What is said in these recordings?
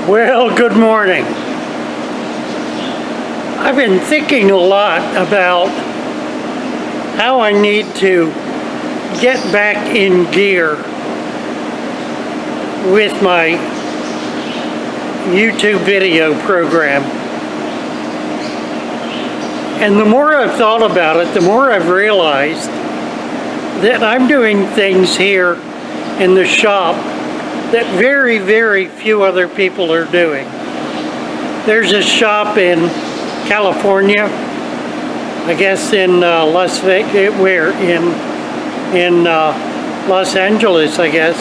Well, good morning. I've been thinking a lot about how I need to get back in gear with my YouTube video program. And the more I've thought about it, the more I've realized that I'm doing things here in the shop that very, very few other people are doing. There's a shop in California, I guess in Las Vegas, in Los Angeles, I guess,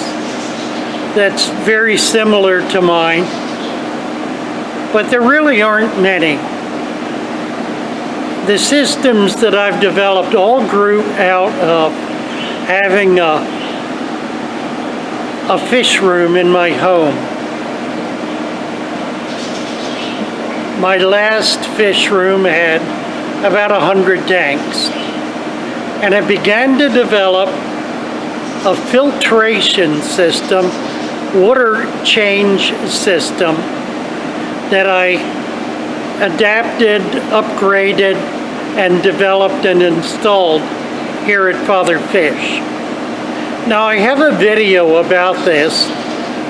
that's very similar to mine, but there really aren't many. The systems that I've developed all grew out of having a fish room in my home. My last fish room had about 100 tanks, and I began to develop a filtration system, water change system that I adapted, upgraded, and developed and installed here at Father Fish. Now I have a video about this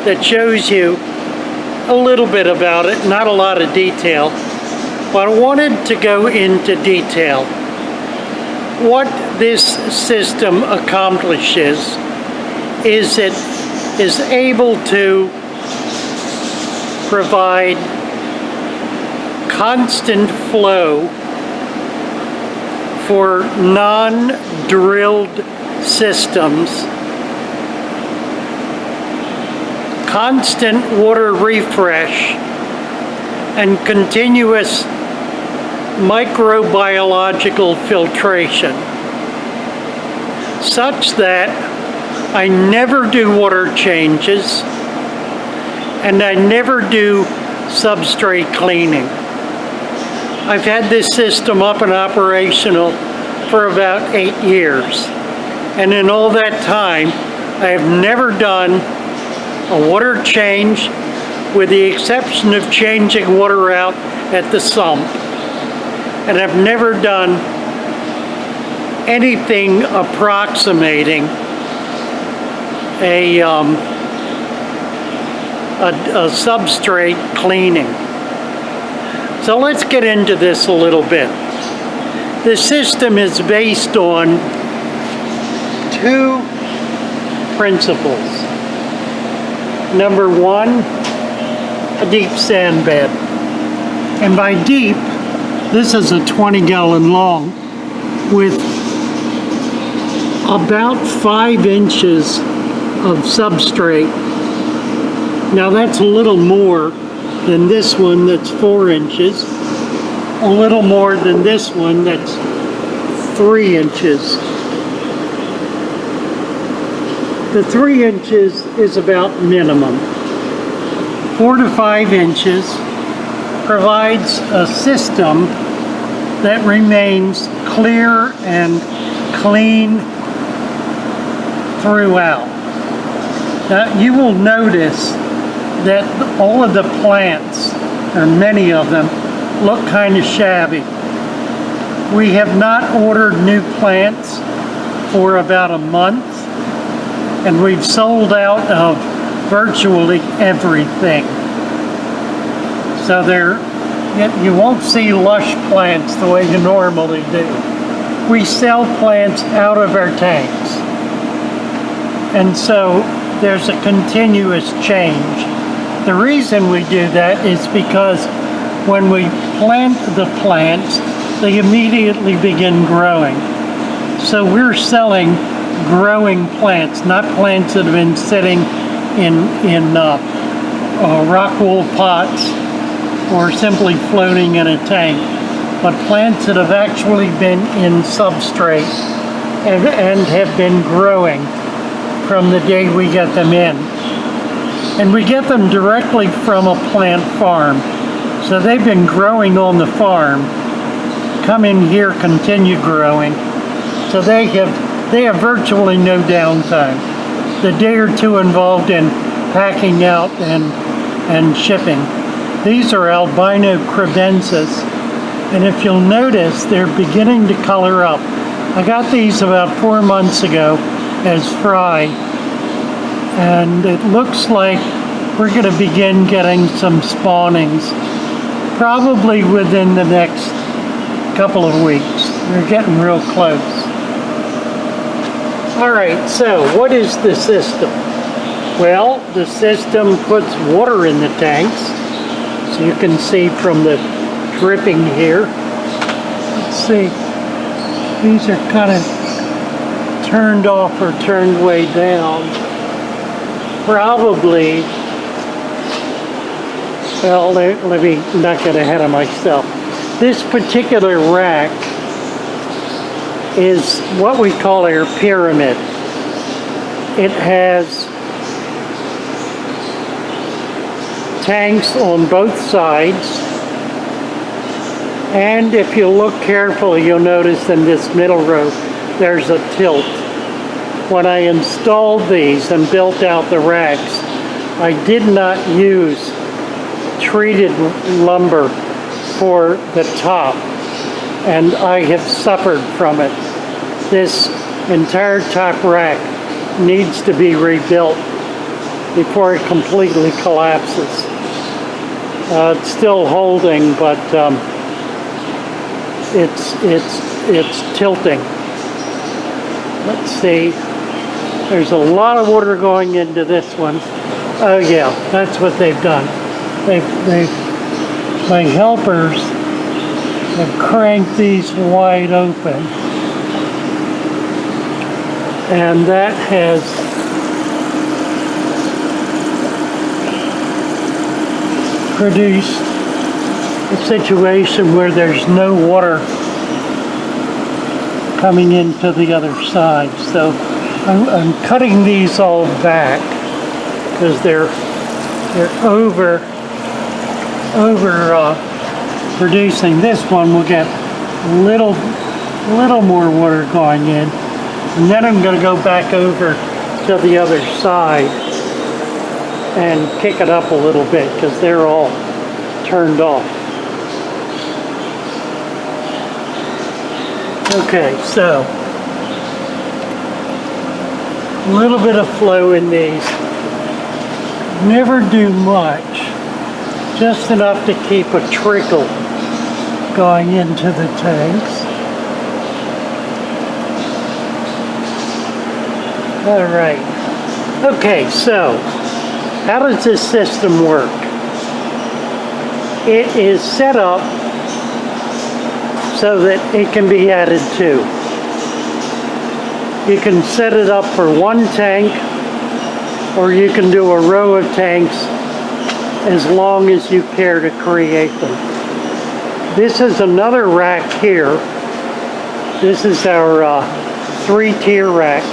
that shows you a little bit about it, not a lot of detail, but I wanted to go into detail. What this system accomplishes is it is able to provide constant flow for non-drilled systems, constant water refresh, and continuous microbiological filtration, such that I never do water changes and I never do substrate cleaning. I've had this system up and operational for about 8 years, and in all that time I have never done a water change, with the exception of changing water out at the sump. And I've never done anything approximating a substrate cleaning. So let's get into this a little bit. The system is based on two principles. Number one, a deep sand bed. And by deep, this is a 20-gallon long with about 5 inches of substrate. Now that's a little more than this one that's 4 inches, a little more than this one that's 3 inches. The 3 inches is about minimum. 4 to 5 inches provides a system that remains clear and clean throughout. Now you will notice that all of the plants, or many of them, look kind of shabby. We have not ordered new plants for about a month, and we've sold out of virtually everything. So you won't see lush plants the way you normally do. We sell plants out of our tanks. And so there's a continuous change. The reason we do that is because when we plant the plants, they immediately begin growing. So we're selling growing plants, not plants that have been sitting in rock wool pots or simply floating in a tank, but plants that have actually been in substrate and have been growing from the day we get them in. And we get them directly from a plant farm. So they've been growing on the farm, come in here, continue growing. So they have virtually no downtime. The day or two involved in packing out and and shipping. These are albino credences, and if you'll notice, they're beginning to color up. I got these about 4 months ago as fry, and it looks like we're going to begin getting some spawnings probably within the next couple of weeks. We're getting real close. All right, so what is the system? Well, the system puts water in the tanks. So you can see from the dripping here. Let's see. These are kind of turned off or turned way down. Probably, well, let me not get ahead of myself. This particular rack is what we call our pyramid. It has tanks on both sides, and if you look carefully, you'll notice in this middle row there's a tilt. When I installed these and built out the racks, I did not use treated lumber for the top, and I have suffered from it. This entire top rack needs to be rebuilt before it completely collapses. It's still holding, but it's tilting. Let's see. There's a lot of water going into this one. Oh yeah, that's what they've done. My helpers have cranked these wide open, and that has produced a situation where there's no water coming into the other side. So I'm cutting these all back because they're over producing. This one will get a little more water going in, and then I'm going to go back over to the other side and kick it up a little bit because they're all turned off. Okay, so a little bit of flow in these. Never do much, just enough to keep a trickle going into the tanks. All right. Okay, so how does this system work? It is set up so that it can be added to. You can set it up for one tank, or you can do a row of tanks as long as you care to create them. This is another rack here. This is our 3-tier rack,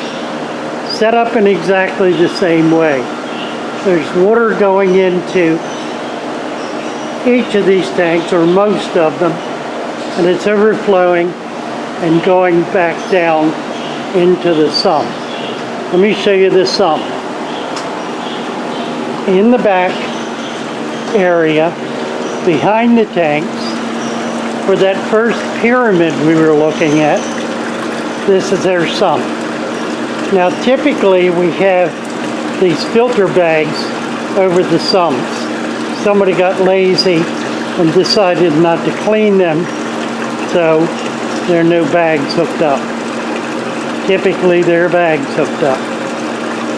set up in exactly the same way. There's water going into each of these tanks, or most of them, and it's overflowing and going back down into the sump. Let me show you the sump. In the back area, behind the tanks, for that first pyramid we were looking at, this is their sump. Now typically we have these filter bags over the sumps. Somebody got lazy and decided not to clean them, so there are no bags hooked up. Typically there are bags hooked up.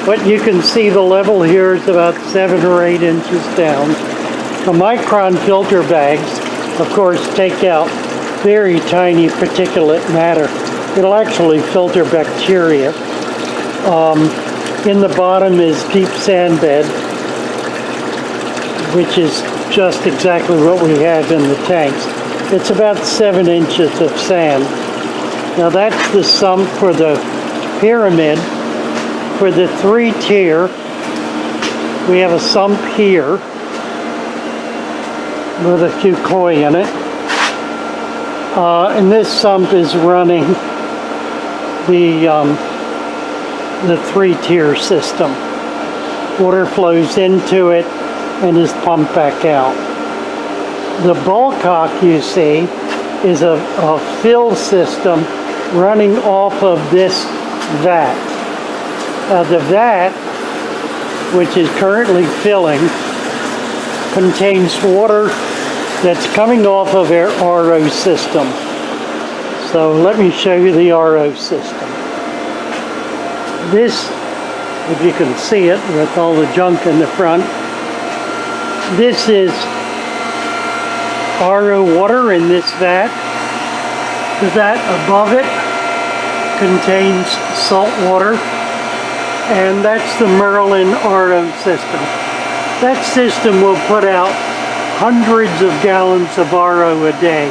But you can see the level here is about 7 or 8 inches down. The micron filter bags, of course, take out very tiny particulate matter. It'll actually filter bacteria. In the bottom is deep sand bed, which is just exactly what we have in the tanks. It's about 7 inches of sand. Now that's the sump for the pyramid. For the 3-tier, we have a sump here with a few koi in it. And this sump is running the 3-tier system. Water flows into it and is pumped back out. The ball cock, you see, is a fill system running off of this vat. The vat, which is currently filling, contains water that's coming off of our RO system. So let me show you the RO system. This, if you can see it with all the junk in the front, this is RO water in this vat. The vat above it contains salt water, and that's the Merlin RO system. That system will put out hundreds of gallons of RO a day.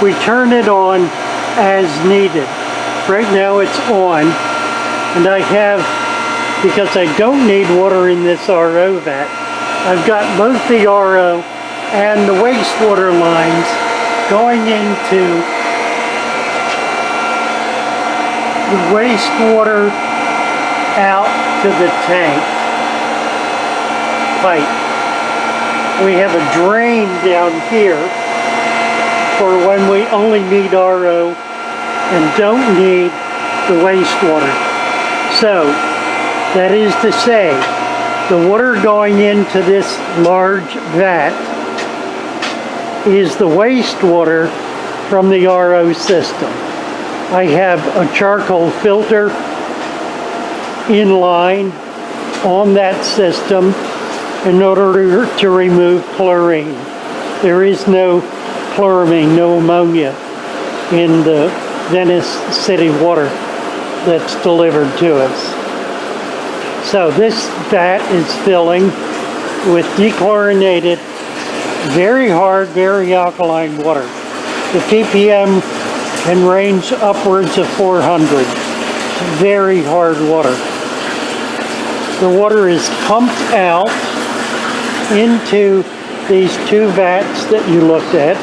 We turn it on as needed. Right now it's on, and I have, because I don't need water in this RO vat, I've got both the RO and the wastewater lines going into the wastewater out to the tank pipe. We have a drain down here for when we only need RO and don't need the wastewater. So, that is to say, the water going into this large vat is the wastewater from the RO system. I have a charcoal filter in line on that system in order to remove chlorine. There is no chloramine, no ammonia in the Venice City water that's delivered to us. So this vat is filling with dechlorinated, very hard, very alkaline water. The ppm can range upwards of 400. Very hard water. The water is pumped out into these two vats that you looked at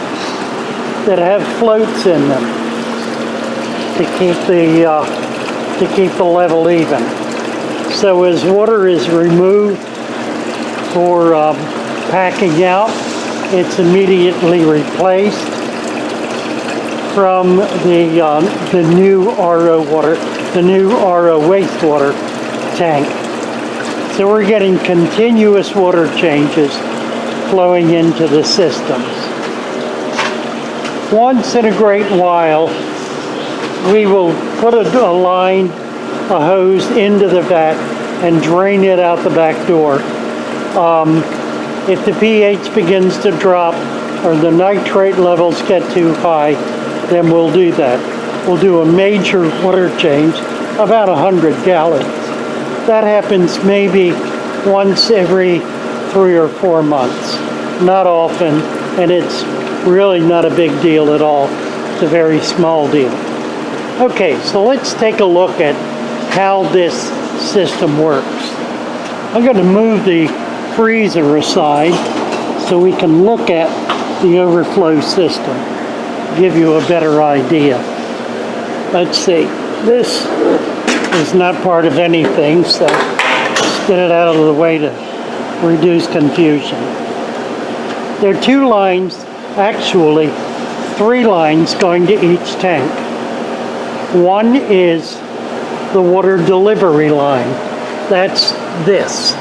that have floats in them to keep the level even. So as water is removed for packing out, it's immediately replaced from the new RO water, the new RO wastewater tank. So we're getting continuous water changes flowing into the systems. Once in a great while, we will put a line, a hose into the vat and drain it out the back door. If the pH begins to drop or the nitrate levels get too high, then we'll do that. We'll do a major water change, about 100 gallons. That happens maybe once every 3 or 4 months. Not often, and it's really not a big deal at all. It's a very small deal. Okay, so let's take a look at how this system works. I'm going to move the freezer aside so we can look at the overflow system, give you a better idea. Let's see, this is not part of anything, so let's get it out of the way to reduce confusion. There are 2 lines, actually 3 lines going to each tank. One is the water delivery line. That's this,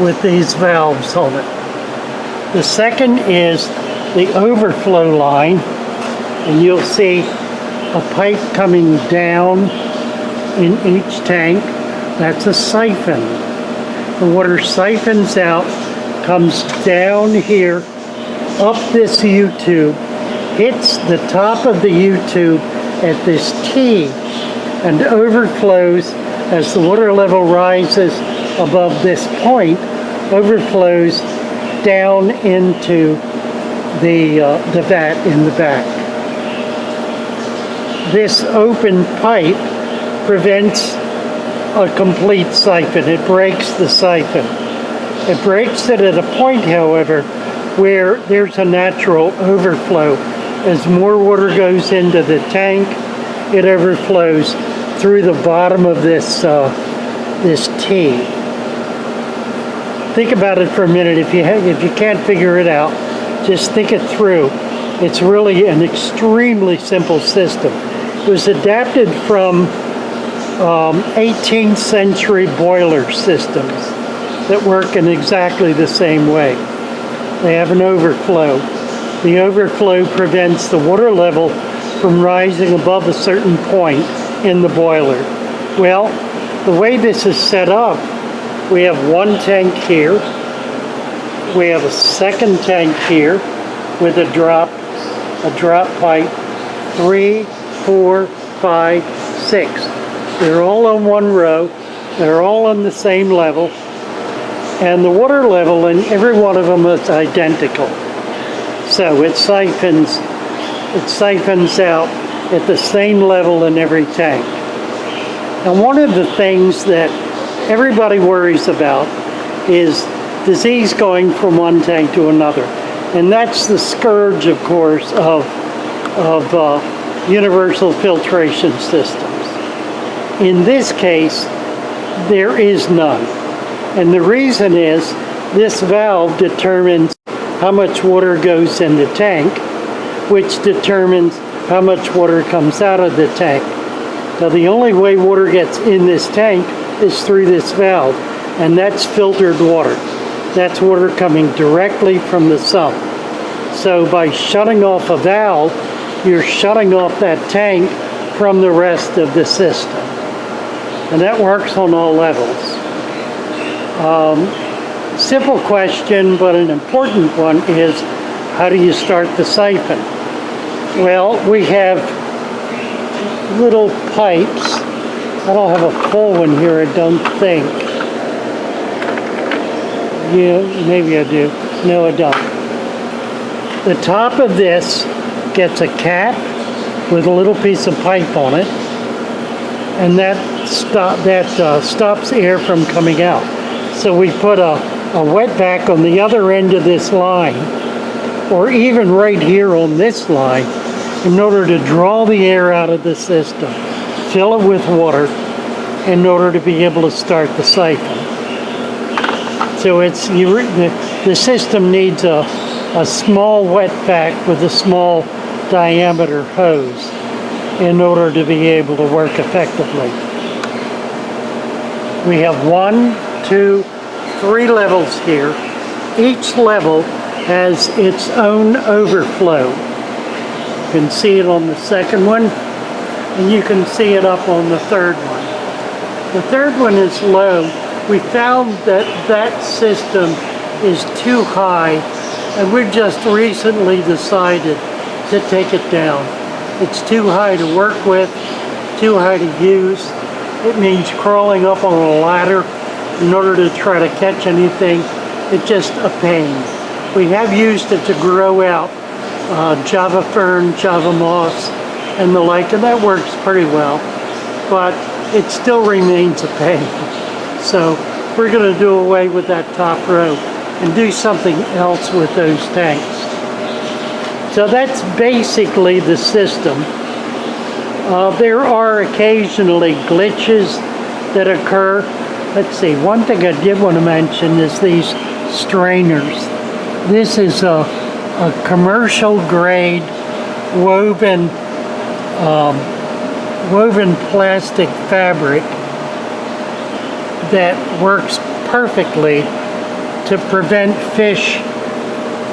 with these valves on it. The second is the overflow line, and you'll see a pipe coming down in each tank. That's a siphon. The water siphons out, comes down here, up this U-tube, hits the top of the U-tube at this T, and overflows as the water level rises above this point, overflows down into the vat in the back. This open pipe prevents a complete siphon. It breaks the siphon. It breaks it at a point, however, where there's a natural overflow. As more water goes into the tank, it overflows through the bottom of this T. think about it for a minute. If you can't figure it out, just think it through. It's really an extremely simple system. It was adapted from 18th century boiler systems that work in exactly the same way. They have an overflow. The overflow prevents the water level from rising above a certain point in the boiler. Well, the way this is set up, we have one tank here. We have a second tank here with a drop pipe. 3, 4, 5, 6. They're all on one row. They're all on the same level. And the water level in every one of them is identical. So it siphons out at the same level in every tank. And one of the things that everybody worries about is disease going from one tank to another. And that's the scourge, of course, of universal filtration systems. In this case, there is none. And the reason is this valve determines how much water goes in the tank, which determines how much water comes out of the tank. Now, the only way water gets in this tank is through this valve, and that's filtered water. That's water coming directly from the sump. So by shutting off a valve, you're shutting off that tank from the rest of the system. And that works on all levels. Simple question, but an important one is, how do you start the siphon? Well, we have little pipes. I don't have a full one here, I don't think. Yeah, maybe I do. No, I don't. The top of this gets a cap with a little piece of pipe on it, and that stops air from coming out. So we put a wet vac on the other end of this line, or even right here on this line, in order to draw the air out of the system, fill it with water, in order to be able to start the siphon. So the system needs a small wet vac with a small diameter hose in order to be able to work effectively. We have 1, 2, 3 levels here. Each level has its own overflow. You can see it on the second one, and you can see it up on the third one. The third one is low. We found that that system is too high, and we've just recently decided to take it down. It's too high to work with, too high to use. It means crawling up on a ladder in order to try to catch anything. It's just a pain. We have used it to grow out Java fern, Java moss, and the like, and that works pretty well, but it still remains a pain. So we're going to do away with that top row and do something else with those tanks. So that's basically the system. There are occasionally glitches that occur. Let's see, one thing I did want to mention is these strainers. This is a commercial grade woven plastic fabric that works perfectly to prevent fish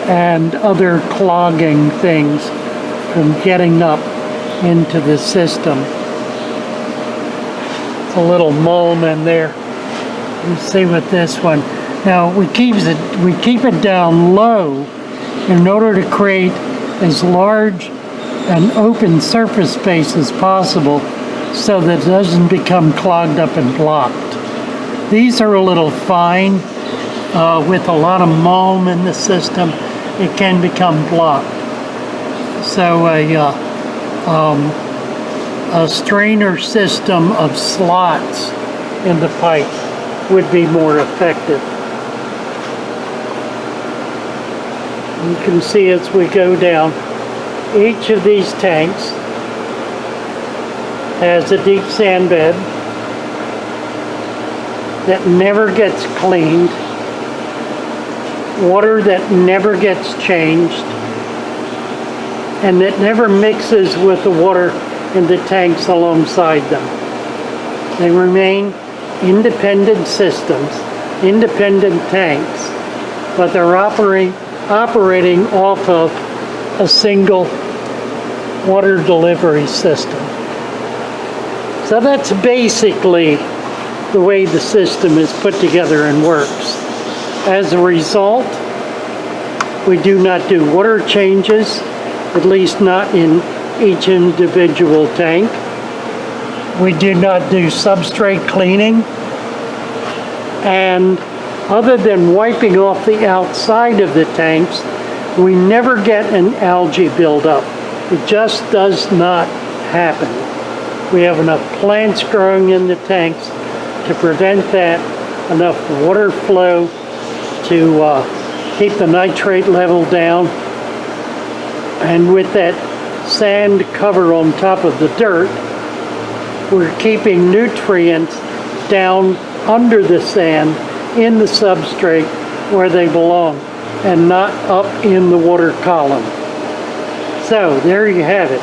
and other clogging things from getting up into the system. It's a little mulm in there. Let's see with this one. Now we keep it down low in order to create as large an open surface space as possible so that it doesn't become clogged up and blocked. These are a little fine. With a lot of mulm in the system, it can become blocked. So a strainer system of slots in the pipe would be more effective. You can see as we go down, each of these tanks has a deep sand bed that never gets cleaned. water that never gets changed, and that never mixes with the water in the tanks alongside them. They remain independent systems, independent tanks, but they're operating off of a single water delivery system. So that's basically the way the system is put together and works. As a result, we do not do water changes, at least not in each individual tank. We do not do substrate cleaning, and other than wiping off the outside of the tanks, we never get an algae buildup. It just does not happen. We have enough plants growing in the tanks to prevent that, enough water flow to keep the nitrate level down, and with that sand cover on top of the dirt, we're keeping nutrients down under the sand in the substrate where they belong and not up in the water column. So there you have it.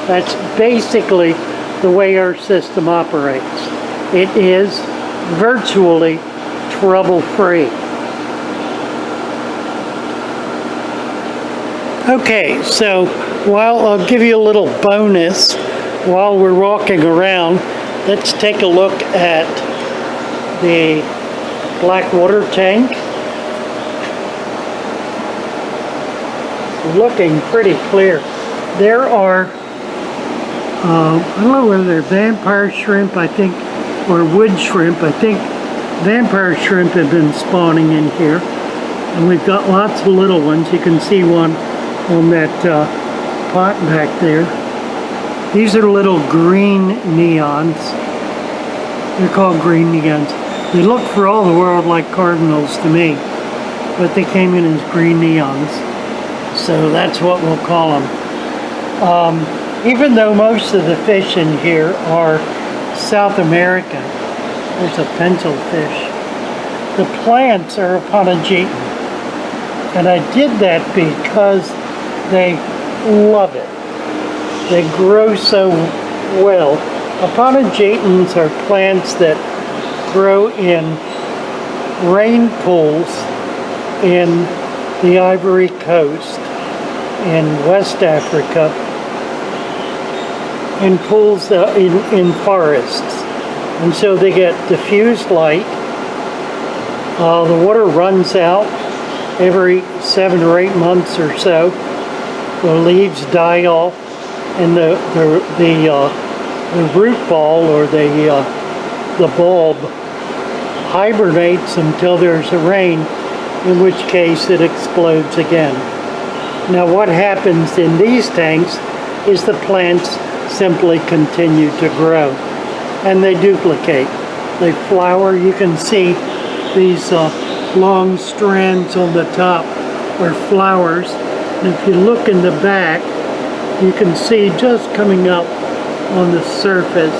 That's basically the way our system operates. It is virtually trouble-free. Okay, so while I'll give you a little bonus while we're walking around, let's take a look at the black water tank. Looking pretty clear. There are, I don't know whether they're vampire shrimp, I think, or wood shrimp. I think vampire shrimp have been spawning in here. And we've got lots of little ones. You can see one on that pot back there. These are little green neons. They're called green neons. They look for all the world like cardinals to me, but they came in as green neons. So that's what we'll call them. Even though most of the fish in here are South American, there's a pencil fish, the plants are Aponigeton. And I did that because they love it. They grow so well. Aponigetons are plants that grow in rain pools in the Ivory Coast, in West Africa, in pools in forests. And so they get diffused light. The water runs out every 7 or 8 months or so. The leaves die off, and the root ball, or the bulb, hibernates until there's a rain, in which case it explodes again. Now what happens in these tanks is the plants simply continue to grow, and they duplicate. They flower. You can see these long strands on the top are flowers. And if you look in the back, you can see just coming up on the surface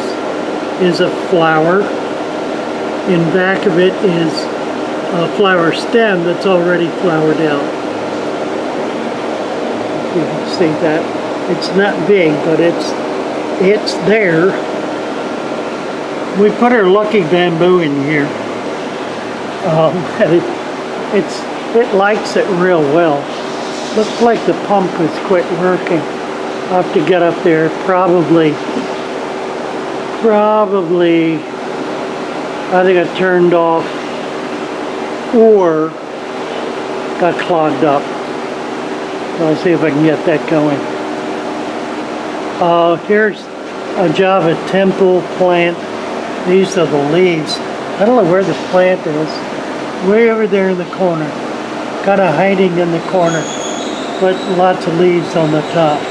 is a flower. In back of it is a flower stem that's already flowered out. You can see that. It's not big, but it's there. We put our lucky bamboo in here. And it likes it real well. Looks like the pump has quit working. I'll have to get up there. Probably, I think it turned off or got clogged up. I'll see if I can get that going. Here's a Java temple plant. These are the leaves. I don't know where the plant is. Way over there in the corner. Kind of hiding in the corner. But lots of leaves on the top.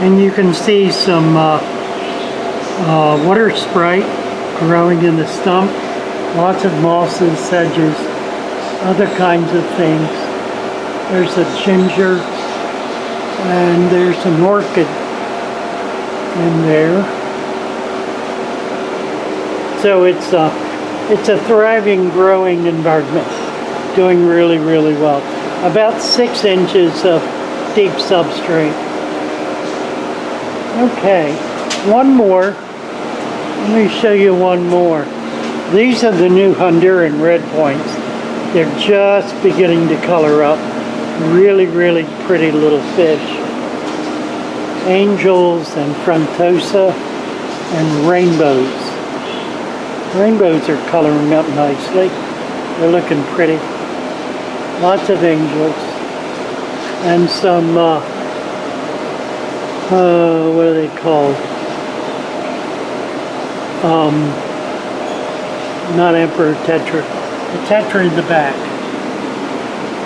And you can see some water sprite growing in the stump. Lots of mosses, sedges, other kinds of things. There's a ginger, and there's an orchid in there. So it's a thriving, growing environment. doing really, really well. About 6 inches of deep substrate. Okay, one more. Let me show you one more. These are the new Honduran red points. They're just beginning to color up. Really, really pretty little fish. Angels and frontosa and rainbows. Rainbows are coloring up nicely. They're looking pretty. Lots of angels. And some, what are they called? Not emperor tetra. The tetra in the back.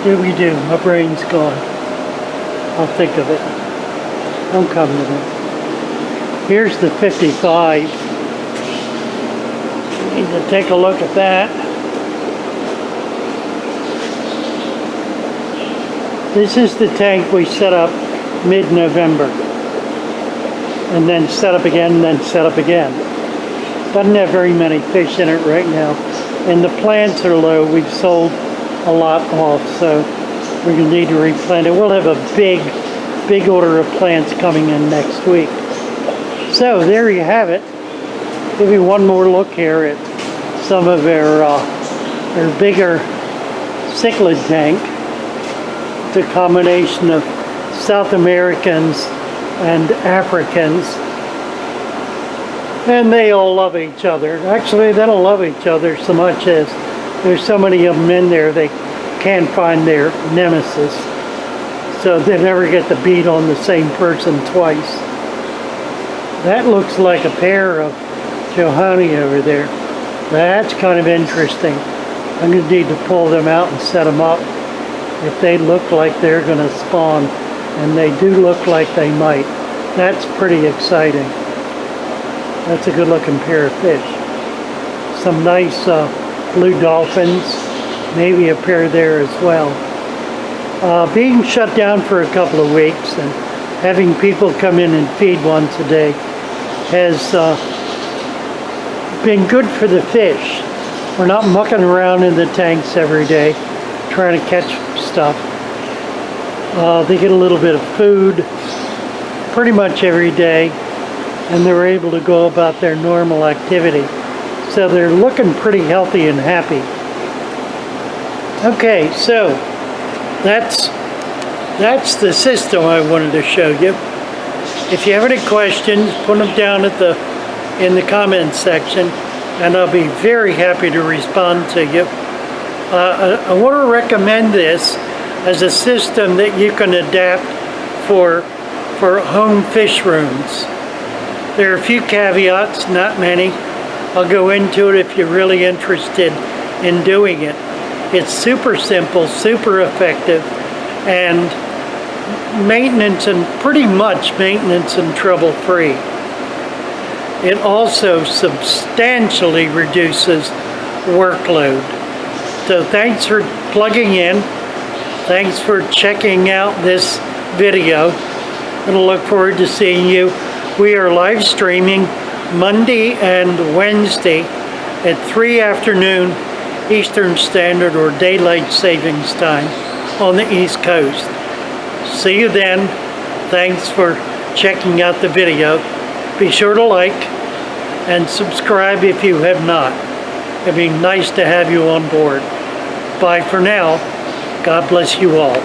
Do. My brain's gone. I'll think of it. Don't come to me. Here's the 55. Need to take a look at that. This is the tank we set up mid-November. And then set up again, and then set up again. Doesn't have very many fish in it right now. And the plants are low. We've sold a lot off, so we're going to need to replant it. We'll have a big order of plants coming in next week. So there you have it. Give you one more look here at some of their bigger cichlid tank. It's a combination of South Americans and Africans. And they all love each other. Actually, they don't love each other so much as there's so many of them in there they can't find their nemesis. So they never get to beat on the same person twice. That looks like a pair of Johanni over there. That's kind of interesting. I'm going to need to pull them out and set them up. If they look like they're going to spawn, and they do look like they might, that's pretty exciting. That's a good looking pair of fish. Some nice blue dolphins, maybe a pair there as well. Being shut down for a couple of weeks and having people come in and feed once a day has been good for the fish. We're not mucking around in the tanks every day trying to catch stuff. They get a little bit of food pretty much every day, and they're able to go about their normal activity. So they're looking pretty healthy and happy. Okay, so that's the system I wanted to show you. If you have any questions, put them down in the comments section, and I'll be very happy to respond to you. I want to recommend this as a system that you can adapt for home fish rooms. There are a few caveats, not many. I'll go into it if you're really interested in doing it. It's super simple, super effective, and maintenance and pretty much maintenance and trouble free. It also substantially reduces workload. So thanks for plugging in. Thanks for checking out this video. And I look forward to seeing you. We are live streaming Monday and Wednesday at 3 afternoon Eastern Standard or Daylight Savings Time on the East Coast. See you then. Thanks for checking out the video. Be sure to like and subscribe if you have not. It'd be nice to have you on board. Bye for now. God bless you all.